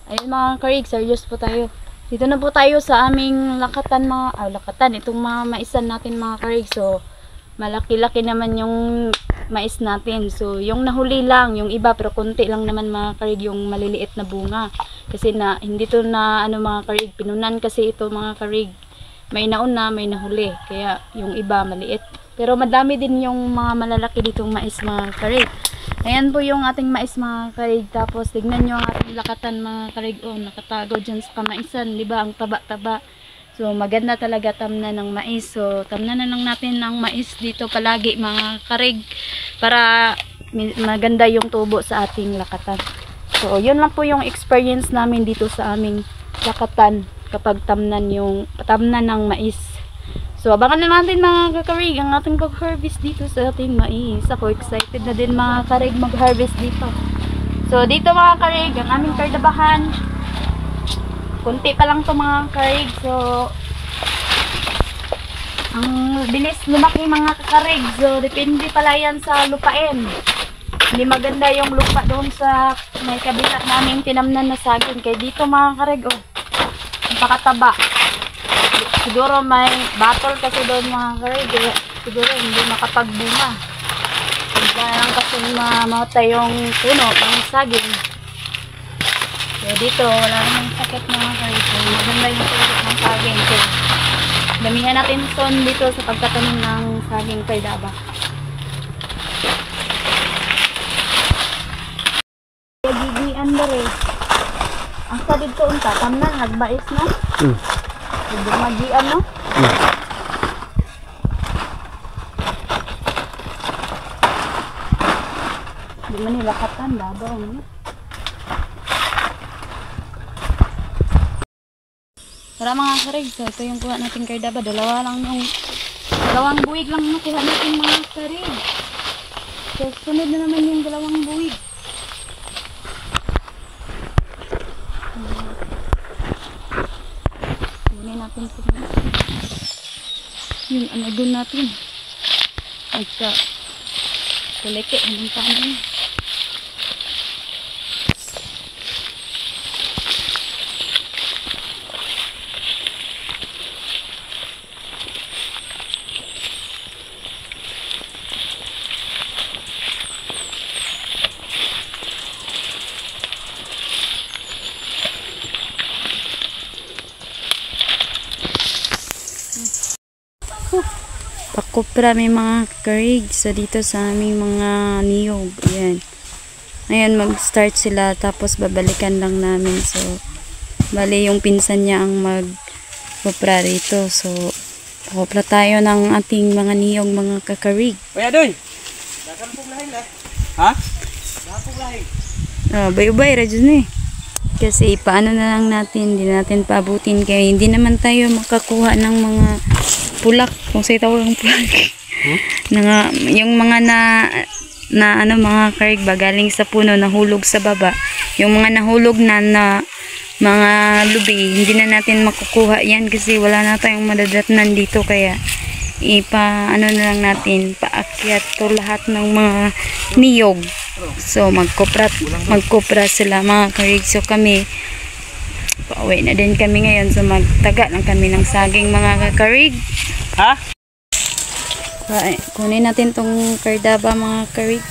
Ayun mga karig, serious po tayo. Dito na po tayo sa aming lakatan itong mga maisan natin mga karig. So, malaki-laki naman yung mais natin. So, yung nahuli lang, yung iba pero konti lang naman mga karig yung maliliit na bunga. Kasi hindi to na mga karig, pinunan kasi ito mga karig. May nauna, may nahuli. Kaya yung iba maliit. Pero madami din yung mga malalaki ditong mais mga karig. Ayan po yung ating mais mga karig. Tapos tignan nyo ang ating lakatan mga karig. Oh, nakatago dyan sa kamaisan. Diba? Ang taba-taba. So maganda talaga tamna ng mais. So tamna na lang natin ng mais dito palagi mga karig. Para maganda yung tubo sa ating lakatan. So yun lang po yung experience namin dito sa aming lakatan. Kapag tamnan ng mais. So, abangan na natin mga kakarig ang ating pag-harvest dito sa ating mais. Ako excited na din mga karig mag-harvest dito. So, dito mga karig, ang aming kardabahan. Kunti pa lang to mga karig. So, ang bilis lumaki mga kakarig. So, depende pala yan sa lupain. Hindi maganda yung lupa doon sa may kabila namin tinamnan na saging. Kaya dito mga karig, oh, napakataba. Siguro may battle kasi doon mga karig. Siguro hindi makapagbunga. Kaya lang kasi mamatay yung puno ng saging. So dito wala namang sakit mga karig. So maganda yung tubo ng saging. So damihan natin son dito sa pagtatanim ng saging kaidaba. Gigian dere. Ang sa dito unta tamnan nagbais no. Hindi magian no? Hindi man nilakatan, labaw no? Tara mga karig, so ito yung kuha natin kaidaba. Dalawang buwig lang nakuha natin mga karig. So sunod na naman yung dalawang buwig. Natin yung doon natin pagka kuleke anong paano pakupra may mga karig sa dito sa aming mga niyog. Ayan. Ayan, mag-start sila tapos babalikan lang namin. So, bali yung pinsan niya ang mag-kupra rito. So, pakupra tayo ng ating mga niyog, mga kakarig. Kuya Doy! Dakan pong lahing lah. Ha? Dakan pong lahing. Oh, bay-ubay, radyo eh. Kasi paano na lang natin, hindi natin paabutin kaya hindi naman tayo makakuha ng mga pulak, kung sa'yo tawag ang pulak. Yung mga mga karig ba galing sa puno nahulog sa baba. Yung mga nahulog na mga lubi, hindi na natin makukuha yan kasi wala na tayong madadatnan dito kaya na lang natin paakyat to lahat ng mga niyog. So magkopra sila mga karig. So kami pauwi na din kami ngayon. So magtaga lang kami ng saging mga kakarig. Ha? Kunin natin tong kardaba mga karig.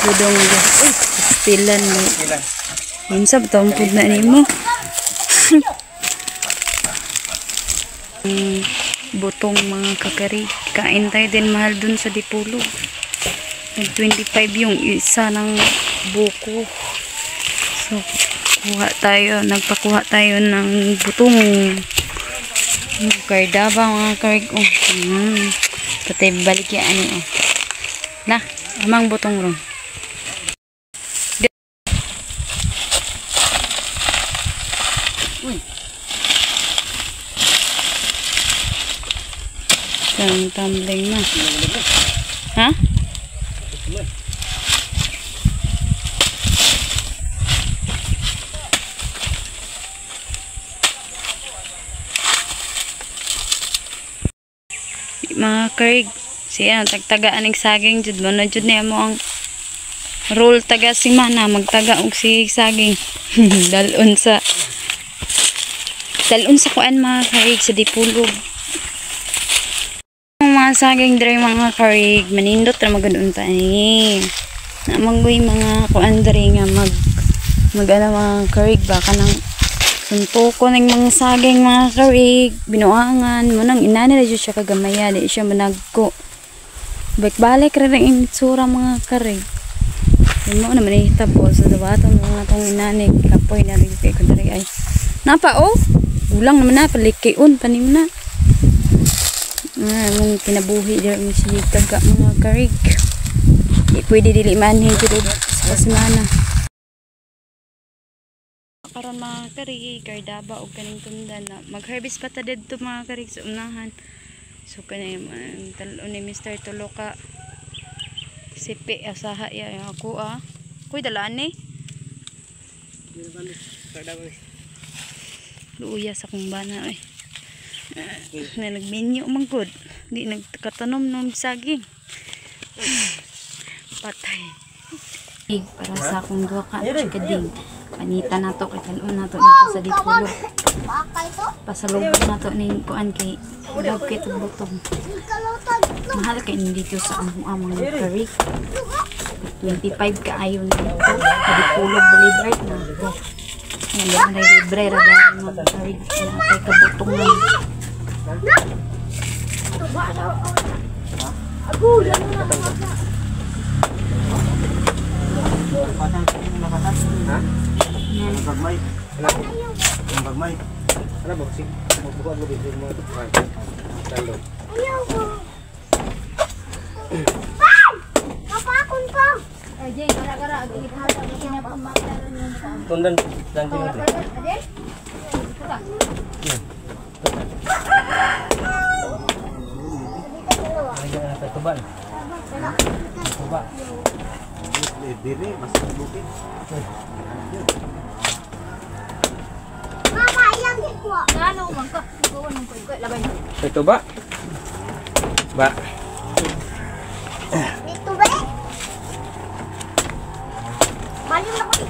Budong uy, pilan mo. Minsan tampod na nimo. Butong mga kakarig. Kain tayo din mahal dun sa Dipolog. 25 yung isa ng buko. So, nagpakuha tayo ng butong kardaba mga karig. Patay balik yan na, amang butong ron. Tumbling na. Ha? Mga karig, Siya tagtagaan ng saging jud mo na jud niya mo ang role taga si mana magtaga og si saging. dalon sa kuan mga karig sa dipulog. Ang mga saging dre mga karig manindot ra magadunta ni. Na manggoy mga kuan dre nga mag ano mga karig ba kanang suntuko ng mga saging mga karig binuangan mo nang inani ra jud siya kagamaya di siya managko. Balik ra ring itsura mga karig. Mo naman ihitabo sa dawaton mga tong inani kapoy na rin kay kundari ay. Napa oh? Ulang naman na palikiun panim na. Mong kinabuhi dira mo si taga mga karig. Di pwede dili manhin jud sa semana. Karon mga karig kardaba og kaning tundan na mag-harvest pa ta didto mga karig sa unahan. So kanay talon ni Mr. Tuloka sipi asaha ya ako kuy dalaan ni luya sa kong bana ay na nagminyo mangkod di nagkatanom ng saging patay para sa akong duha ka kading panita na to kay talon na to dito sa dipulog pasalubong na to ning kuan kay daw kay tubog mahal kay dito sa among karig 25 kaayo na dito sa dipulog boulevard na yan lang na libre ra dahil mga karig na kay kabutong na Bagmay. Ano ba kasi magbuhat mo dito mo dalo. Kapakon ko. Jay, gara-gara agi hada niya pamakaran niya. Tundan dan tingin. Ay, tuban. Tuba. Diri masih bukit. Mama, ilang gito. Ano man ka? Gawon mo ko labay. Ito ba? Ba. Dito ba? Balik na ko.